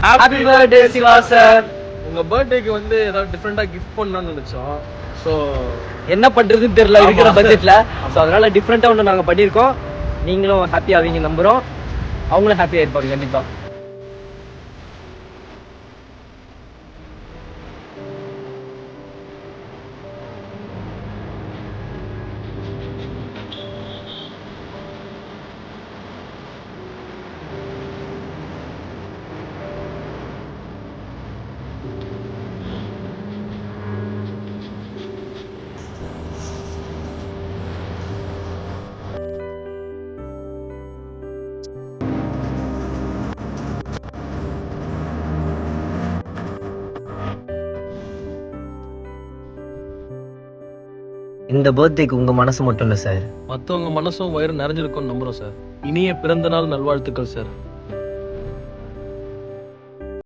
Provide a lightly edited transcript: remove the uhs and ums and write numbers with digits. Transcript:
Happy birthday Siva sir. உங்க பர்த்டேக்கு வந்து ஏதாவது டிஃப்ரெண்டா கிஃப்ட் பண்ணலாம்னு நினைச்சோம். ஸோ என்ன பண்றதுன்னு தெரியல இருக்கிற பட்ஜெட்ல. ஸோ அதனால டிஃப்ரெண்டா ஒன்று நாங்கள் பண்ணியிருக்கோம். நீங்களும் ஹாப்பி ஆவீங்க நம்புறோம். அவங்களும் ஹாப்பியா இருப்பாங்க கண்டிப்பா. இந்த பர்த்டேக்கு உங்க மனசு மட்டும் இல்லை சார், மற்றவங்க மனசும் வயிறு நிறைஞ்சிருக்கும்னு நம்புறோம் சார். இனிய பிறந்த நாள் நல்வாழ்த்துக்கள் சார்.